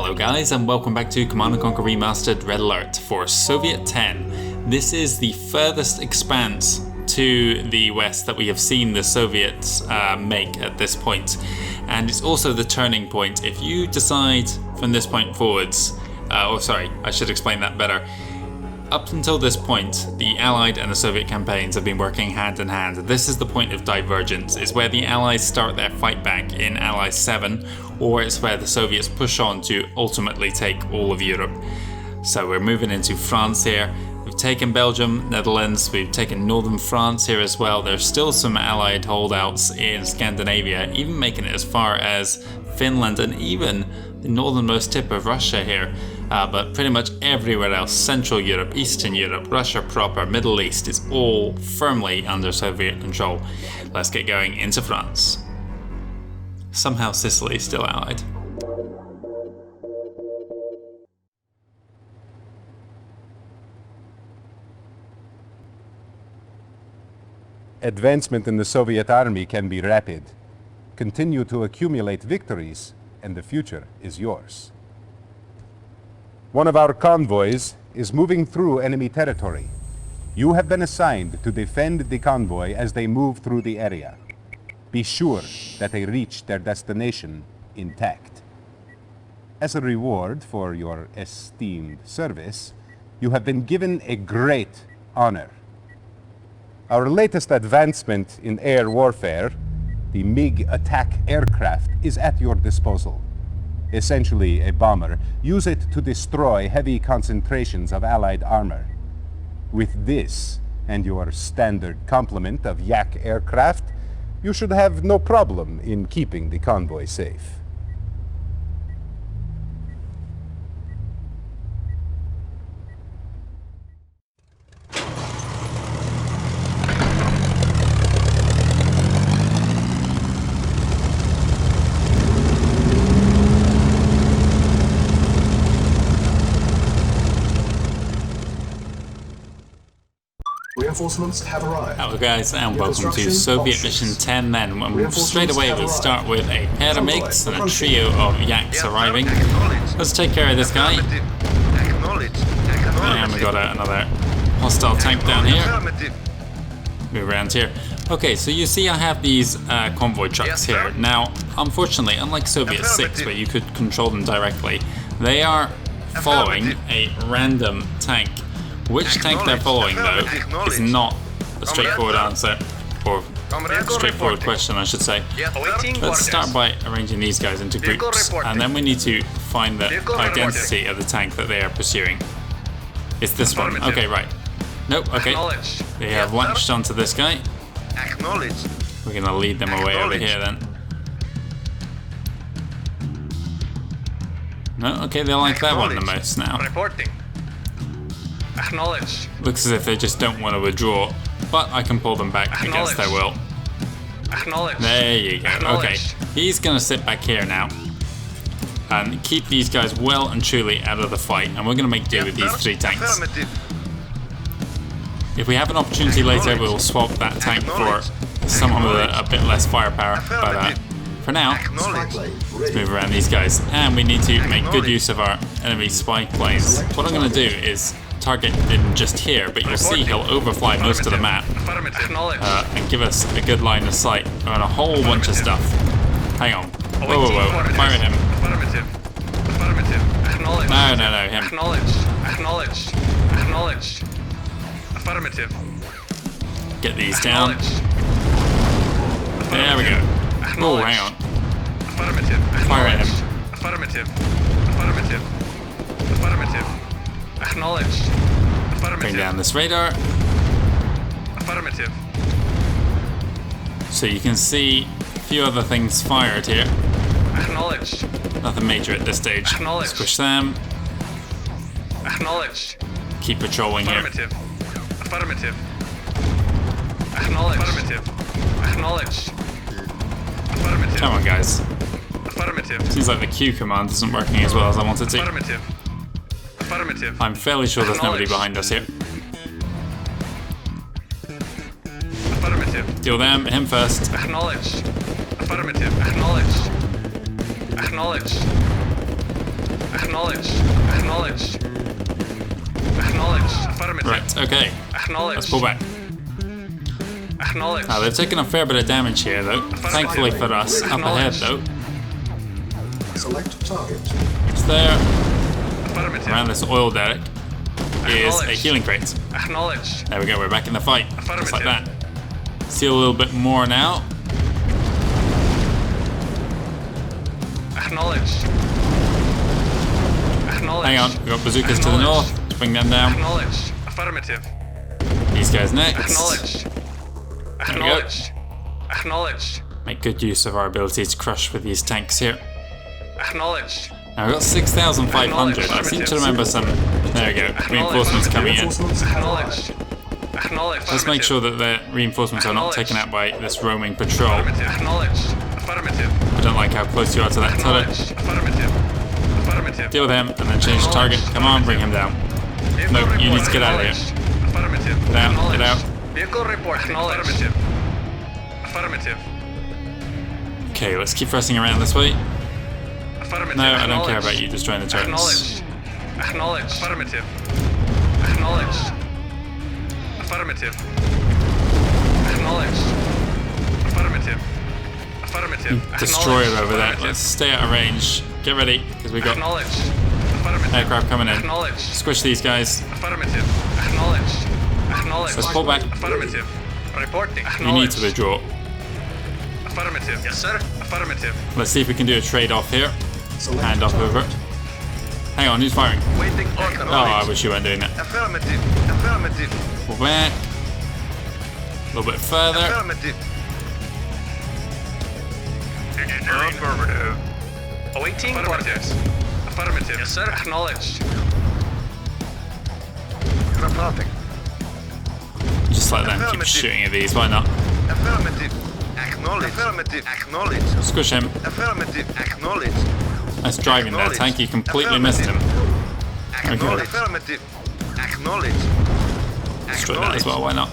Hello guys, and welcome back to Command & Conquer Remastered Red Alert for Soviet 10. This is the furthest expanse to the west that we have seen the Soviets make at this point. And it's also the turning point. If you decide from this point forwards, I should explain that better. Up until this point, the Allied and the Soviet campaigns have been working hand in hand. This is the point of divergence. It's where the Allies start their fight back in Allies 7, or it's where the Soviets push on to ultimately take all of Europe. So we're moving into France here. We've taken Belgium, Netherlands, we've taken northern France here as well. There's still some Allied holdouts in Scandinavia, even making it as far as Finland and even the northernmost tip of Russia here. But pretty much everywhere else, Central Europe, Eastern Europe, Russia proper, Middle East, is all firmly under Soviet control. Let's get going into France. Somehow Sicily is still Allied. Advancement in the Soviet army can be rapid. Continue to accumulate victories, and the future is yours. One of our convoys is moving through enemy territory. You have been assigned to defend the convoy as they move through the area. Be sure that they reach their destination intact. As a reward for your esteemed service, you have been given a great honor. Our latest advancement in air warfare, the MiG attack aircraft, is at your disposal. Essentially a bomber. Use it to destroy heavy concentrations of Allied armor. With this, and your standard complement of Yak aircraft, you should have no problem in keeping the convoy safe. Reinforcements have arrived. Hello guys, and welcome to Soviet Mission 10 then. Straight away we'll start with a pair of MiGs and a trio of Yaks arriving. Let's take care of this guy. And we got another hostile tank down here. Move around here. Okay, so you see I have these convoy trucks here. Now, unfortunately, unlike Soviet 6 where you could control them directly, they are following a random tank. Which tank they're following, though, is not a straightforward answer, or straightforward question, I should say. Let's start by arranging these guys into groups, and then we need to find the identity of the tank that they are pursuing. It's this one. Okay, right. Nope, okay. They have latched onto this guy. We're going to lead them away over here, then. No, okay, they like that one the most now. Looks as if they just don't want to withdraw, but I can pull them back against their will. There you go. Okay, he's going to sit back here now and keep these guys well and truly out of the fight, and we're going to make do with these three tanks. If we have an opportunity later, we'll swap that tank for someone with a bit less firepower, but for now, let's move around these guys, and we need to make good use of our enemy spy planes. What I'm going to do is target him just here, but you'll see he'll overfly most of the map and give us a good line of sight on a whole bunch of stuff. Hang on. Whoa, fire at him. No, him. Get these down. There we go. Oh, hang on. Fire at him. Bring down this radar. So you can see a few other things fired here. Nothing major at this stage. Squish them. Keep patrolling here. Come on, guys. Seems like the Q command isn't working as well as I want it to. I'm fairly sure there's nobody behind us here. Deal them, him first. Acknowledged. Acknowledged. Acknowledged. Affirmative. Right, okay. Acknowledged. Let's pull back. Acknowledged. Now, they've taken a fair bit of damage here, though. Thankfully for us. Up ahead, though. Select target. It's there. Affirmative. Around this oil derrick is a healing crate. Acknowledged. There we go, we're back in the fight. Just like that. Affirmative. See a little bit more now. Acknowledged. Acknowledged. Hang on, we've got bazookas to the north to bring them down. Acknowledged. Affirmative. These guys next. Acknowledged. There we go. Acknowledged. Acknowledged. Make good use of our ability to crush with these tanks here. Acknowledged. Now we've got 6,500. I seem to remember some. There we go. Reinforcements coming in. Reinforcements have Acknowledged. arrived. Acknowledged. Let's make sure that the reinforcements are not taken out by this roaming patrol. Affirmative. Acknowledged. Affirmative. I don't like how close you are to that turret. Acknowledged. Affirmative. Affirmative. Deal with him and then change the target. Come on, bring him down. No, you need to get out of here. Affirmative. Get out, get out. Vehicle report. Affirmative. Affirmative. Okay, let's keep pressing around this way. Affirmative. No, I don't care about you destroying the turrets. Acknowledged. Acknowledged. Affirmative. Acknowledged. Affirmative. Acknowledged. Affirmative. Affirmative. Destroyer Acknowledged. over there. Affirmative. Let's stay out of range. Get ready, because we got Acknowledged. Affirmative. aircraft coming in. Acknowledged. Squish these guys. Affirmative. Acknowledged. Acknowledged. Let's pull back. Affirmative. Reporting. You need to withdraw. Affirmative. Yes, sir. Affirmative. Let's see if we can do a trade-off here. Select Hand off target. over. Hang on, who's firing? Waiting order. Oh, I wish you weren't doing that. Affirmative. Affirmative. Pull back. A little bit further. Affirmative. Affirmative. Awaiting orders. Affirmative. Yes, sir. Acknowledged. Reporting. Just like that. Keep Affirmative. shooting at these. Why not? Affirmative. Acknowledged. Affirmative. Acknowledged. Squish him. Affirmative. Acknowledged. Nice driving there, tank. You completely missed him. Acknowledged. Affirmative. Acknowledged. Destroy that as well. Why not?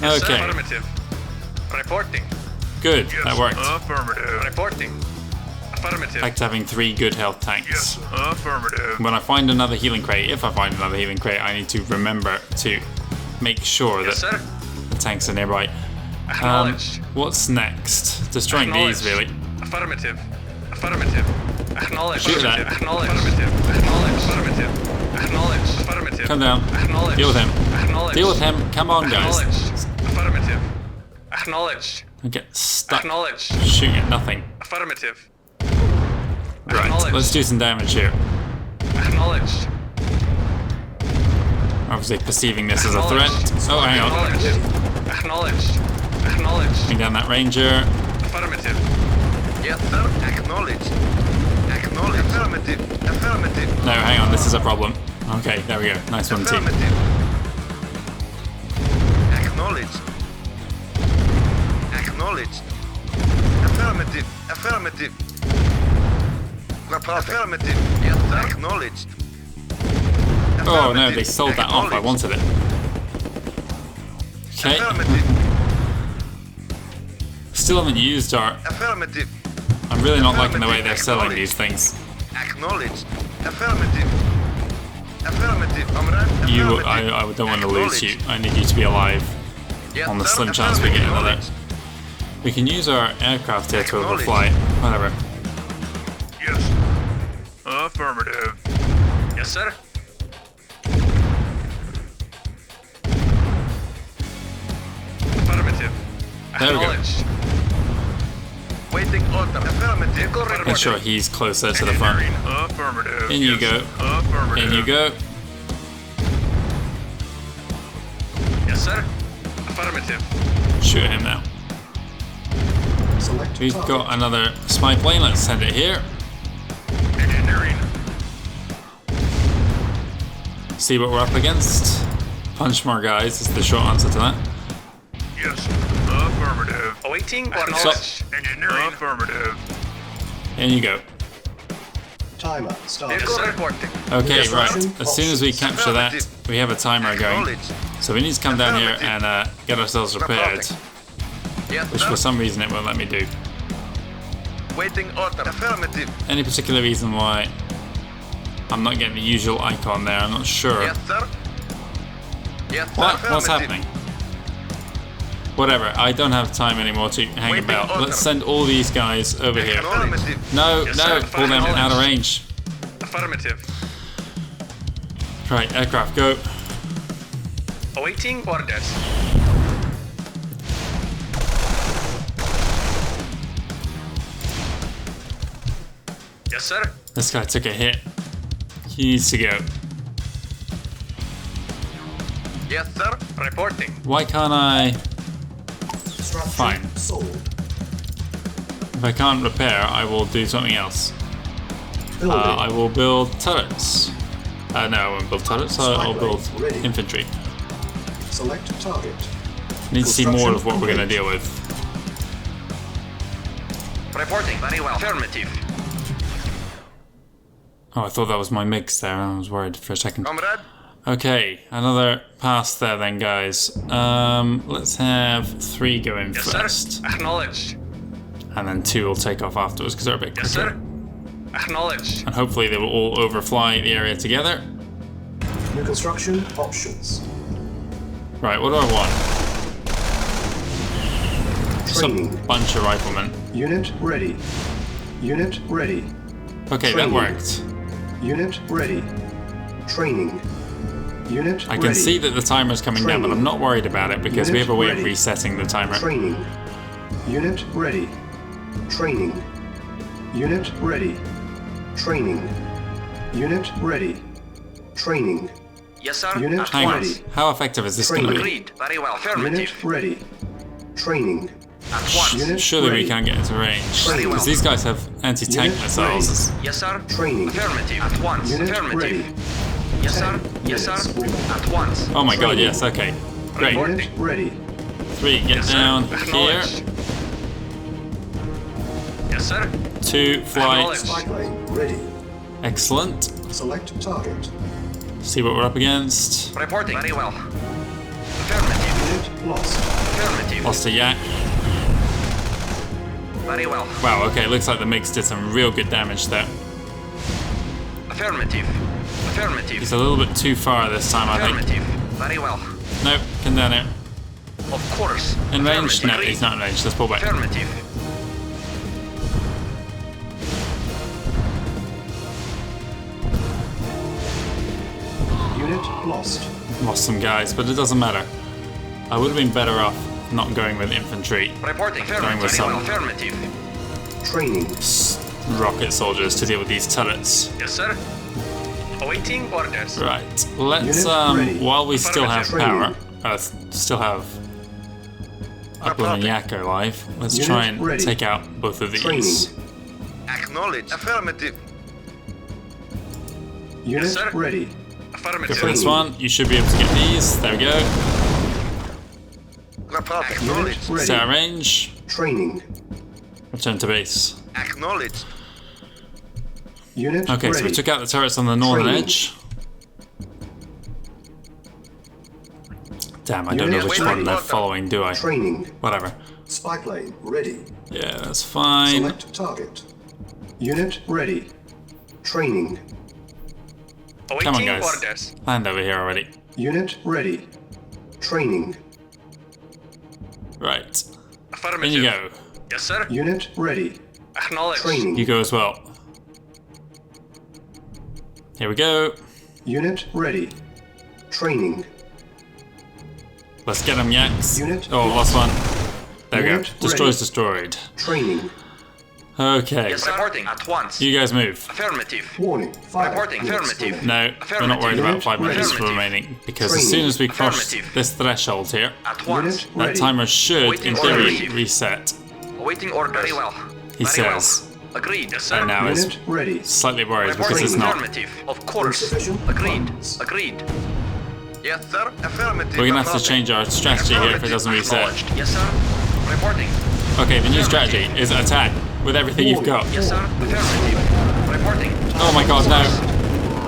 Yes, sir. Okay. Affirmative. Reporting. Good. That worked. Affirmative. Reporting. Affirmative. Back to having 3 good health tanks. Affirmative. When I find another healing crate, if I find another healing crate, I need to remember to make sure Yes, that sir. the tanks are nearby. Acknowledged. What's next? Destroying these, really. Affirmative. Affirmative. Acknowledged. Shoot that. Acknowledged. Affirmative. Acknowledged. Affirmative. Acknowledged. Affirmative. Come down. Acknowledged. Deal with him. Acknowledged. Deal with him. Come on, guys. Acknowledged. Affirmative. Acknowledged. I get stuck Acknowledged. shooting at nothing. Affirmative. Right, Acknowledged. let's do some damage here. Acknowledged. Obviously perceiving this as a threat. Oh, hang on. Acknowledged. Acknowledged. Acknowledged. Bring down that ranger. Affirmative. Yes, sir. Acknowledged. Acknowledged. Affirmative. Affirmative. No, hang on, this is a problem. Okay, there we go. Nice one, team. Affirmative. Acknowledged. Acknowledged. Affirmative. Affirmative. Affirmative. Yes, sir. Acknowledged. Oh no, they sold that off. I wanted it. Okay. Affirmative. Still haven't used our... Affirmative. I'm really not liking the way they're selling these things. Acknowledged. Affirmative. Affirmative. Comrade. You, Affirmative. I don't want to lose you. I need you to be alive. Yes, On the sir. slim chance we get another. Acknowledged. We can use our aircraft here to Acknowledged. overfly. Whatever. Yes. Affirmative. Yes, sir. Affirmative. There we go. Acknowledged. Waiting order. Affirmative. Make sure he's closer to the front. Affirmative. In you go. Affirmative. In you go. Yes, sir. Affirmative. Shoot him now. Select We've target. got another spy plane. Let's send it here. Engineering. See what we're up against. Punch more guys is the short answer to that. Yes. Affirmative. Awaiting Acknowledged. Engineering. Affirmative. In you go. Timer started. Yes, sir. Reporting. Okay, Yes, right. sir. As soon as we capture that, we have a timer going. Acknowledged. So we need to come down here and get ourselves repaired, Yes, which sir. for some reason it won't let me do. Waiting order. Affirmative. Any particular reason why I'm not getting the usual icon there? I'm not sure. Yes, sir. Yes, sir. What? What's Affirmative. happening? Whatever, I don't have time anymore to hang Waiting about. order. Let's send all these guys over here. Affirmative. No, Yes, no, sir. pull them out of range. Affirmative. Right, aircraft, go. Awaiting orders. Yes, sir. This guy took a hit. He needs to go. Yes, sir. Reporting. Why can't I... Structure Fine. sold. If I can't repair, I will do something else. Building. I will build turrets. No, I won't build turrets. I'll build Ready. infantry. Select target. Need to see more of what we're going to deal with. Reporting. Very well. Affirmative. Oh, I thought that was my mix there. I was worried for a second. Comrade. Okay, another pass there then, guys. Let's have 3 go in Yes, first. sir. Acknowledged. And then 2 will take off afterwards because they're a bit quicker. Yes, sir. Acknowledged. And hopefully they will all overfly the area together. New construction options. Right, what do I want? Just a Training. bunch of riflemen. Unit ready. Unit ready. Okay, that Training. worked. Unit ready. Training. Unit I ready. can see that the timer's coming down, but I'm not worried about it because we Unit have a way of ready. resetting the timer. Training. Unit ready. Training. Unit ready. Training. Unit ready. Training. Yes, sir. Unit At Hang on, once. ready. how effective is this going to be? Agreed. Very well. Unit Affirmative. ready. Training. At once. Unit Surely ready. we can't get into range. Very well. Because these guys have anti-tank Unit missiles. Yes, sir. Training. Affirmative. At once. Unit Affirmative. ready. Yes, sir. 10 Yes, sir. minutes remaining. At once. Oh my god, Training. yes, okay. Great. Report. Unit ready. 3, get Yes, sir. down here. Acknowledged. Yes, sir. 2, fly. Acknowledged. Spy plane ready. Excellent. Select target. See what we're up against. Reporting. Very well. Affirmative. Unit lost. Affirmative. Lost a yak. Very well. Wow, okay, looks like the MiGs did some real good damage there. Affirmative. Affirmative. He's a little bit too far this time, I think. Affirmative. Very well. Nope, come down here. Of course. In range? Affirmative. No, Agreed. he's not in range. Let's pull back. Affirmative. Unit lost. Lost some guys, but it doesn't matter. I would have been better off not going with infantry. Reporting. Going Affirmative. with Very well. some Affirmative. Training. rocket soldiers to deal with these turrets. Yes, sir. Awaiting orders. Right, let's, Unit ready. while we still have power, Training. still have Upland and Yak alive, let's Unit try and ready. take out both of these. Training. Acknowledge. Affirmative. Unit Yes, sir. ready. Go Affirmative. for this one, you should be able to get these, there we go. No problem. Unit Acknowledge. ready. Set our range, Training. return to base. Acknowledge. Unit Okay, ready. so we took out the turrets on the northern Training. edge. Damn, I don't know Unit which ready. one they're following, do I? Training. Whatever. Spy plane ready. Yeah, that's fine. Select target. Unit ready. Training. Come on, Awaiting guys. orders. Land over here already. Unit ready. Training. Right. Affirmative. In you go. Yes, sir. Unit ready. Acknowledge. Training. You go as well. Here we go. Unit ready. Training. Let's get them, Yaks. Unit Oh, lost one. There we go. Unit Destroys ready. destroyed. Training. Okay. Yes, sir. Reporting at once. You guys move. Affirmative. Warning. 5 Reporting. minutes Affirmative. remaining. No, we're not worried about 5 minutes Affirmative. remaining. Because as Training. soon as we cross Affirmative. this threshold here, At once. Unit that ready. timer should, Waiting in theory, orders. reset. Awaiting orders. Very well. He Very well. says. Agreed. Yes, sir. And now it's Unit ready. slightly worried because Reporting. it's not. Affirmative. Of course. Insufficient Agreed. funds. Agreed. Yes, sir. Affirmative. We're gonna have to change our strategy here if it doesn't reset. Acknowledged. Yes, sir. Reporting. Okay, the new strategy is attack with everything you've got. Yes, sir. Affirmative. Reporting. Oh my god, no.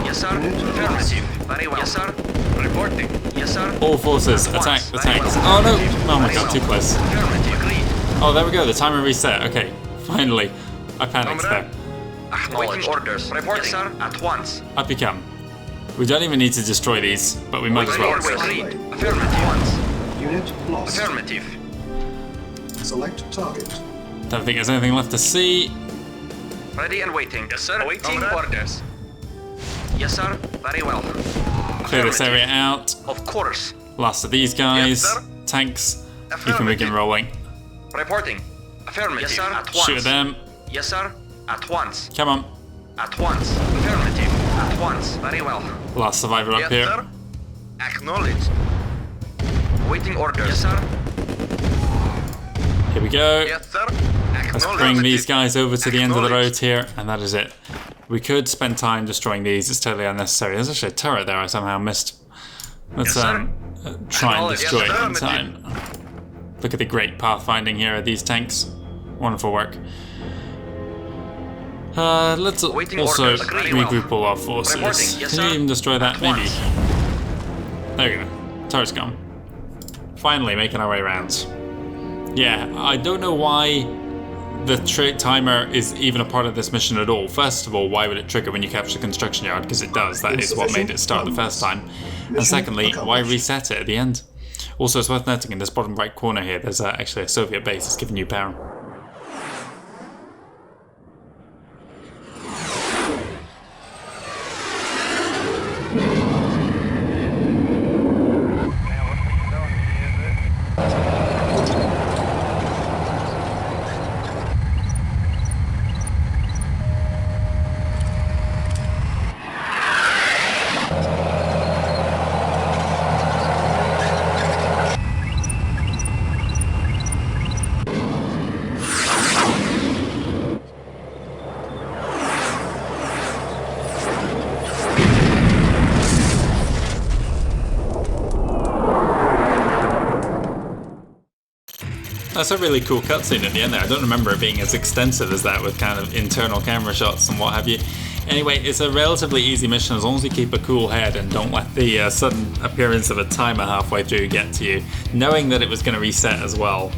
Yes, sir. Affirmative. Very well. Yes, sir. Reporting. Yes, sir. All forces, At attack once. the Very tanks. well. Oh no! Oh my Very god, well. too close. Affirmative. Agreed. Oh, there we go, the timer reset. Okay, finally. I panicked there. Waiting orders. Reporting, yes, sir. At once. Up you come. We don't even need to destroy these, but we might as well. Agreed. Affirmative. Unit lost. Affirmative. Select target. Don't think there's anything left to see. Ready and waiting. Yes, sir. Awaiting orders. Yes, sir. Very well. Clear this area out. Of course. Last of these guys. Yes, sir. Tanks. You can begin rolling. Reporting. Affirmative. Yes, sir. At once. Shoot them. Yes, sir. At once. Come on. At once. Affirmative. At once. Very well. Last survivor up here. Sir. Acknowledged. Waiting orders. Yes, sir. Here we go. Yes, sir. Let's bring these guys over to the end of the road here, and that is it. We could spend time destroying these. It's totally unnecessary. There's actually a turret there I somehow missed. Let's try and destroy it in time. Look at the great pathfinding here of these tanks. Wonderful work. Let's also regroup all our forces. Can you even destroy that? Maybe. There we go. Turret's gone. Finally making our way around. Yeah, I don't know why the timer is even a part of this mission at all. First of all, why would it trigger when you capture the construction yard? Because it does. That is what made it start the first time. And secondly, why reset it at the end? Also, it's worth noting in this bottom right corner here, there's actually a Soviet base that's giving you power. That's a really cool cutscene at the end there. I don't remember it being as extensive as that with kind of internal camera shots and what have you. Anyway, it's a relatively easy mission as long as you keep a cool head and don't let the sudden appearance of a timer halfway through get to you. Knowing that it was going to reset as well,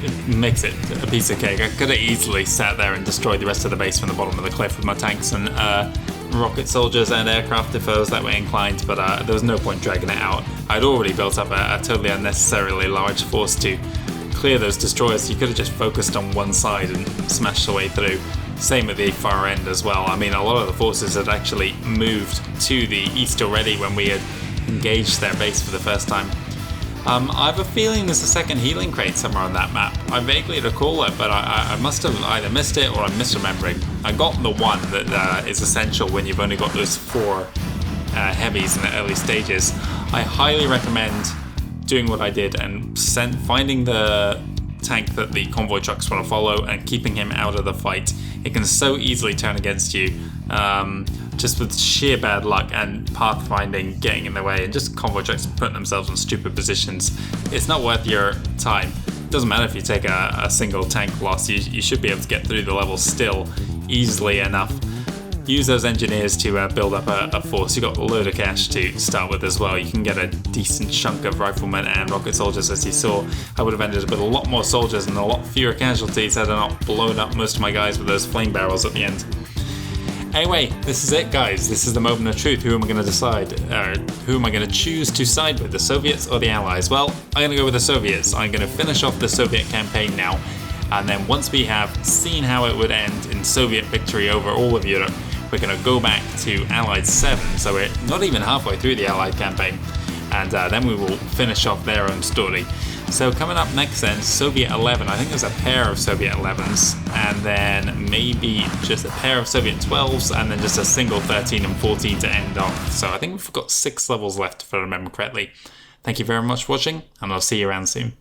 it makes it a piece of cake. I could have easily sat there and destroyed the rest of the base from the bottom of the cliff with my tanks and rocket soldiers and aircraft if I was that way inclined, but there was no point dragging it out. I'd already built up a totally unnecessarily large force to clear those destroyers. You could have just focused on one side and smashed the way through. Same at the far end as well. I mean, a lot of the forces had actually moved to the east already when we had engaged their base for the first time. I have a feeling there's a second healing crate somewhere on that map. I vaguely recall it, but I must have either missed it or I'm misremembering. I got the one that is essential when you've only got those 4 heavies in the early stages. I highly recommend doing what I did and finding the tank that the convoy trucks want to follow and keeping him out of the fight. It can so easily turn against you, just with sheer bad luck and pathfinding getting in the way and just convoy trucks putting themselves in stupid positions. It's not worth your time. It doesn't matter if you take a single tank loss, you should be able to get through the level still easily enough. Use those engineers to build up a force. You've got a load of cash to start with as well. You can get a decent chunk of riflemen and rocket soldiers, as you saw. I would have ended up with a lot more soldiers and a lot fewer casualties had I not blown up most of my guys with those flame barrels at the end. Anyway, this is it, guys. This is the moment of truth. Who am I going to decide? Who am I going to choose to side with, the Soviets or the Allies? Well, I'm going to go with the Soviets. I'm going to finish off the Soviet campaign now. And then once we have seen how it would end in Soviet victory over all of Europe, we're going to go back to Allied 7, so we're not even halfway through the Allied campaign, and then we will finish off their own story. So coming up next then, Soviet 11, I think there's a pair of Soviet 11s, and then maybe just a pair of Soviet 12s, and then just a single 13 and 14 to end off. So I think we've got 6 levels left if I remember correctly. Thank you very much for watching, and I'll see you around soon.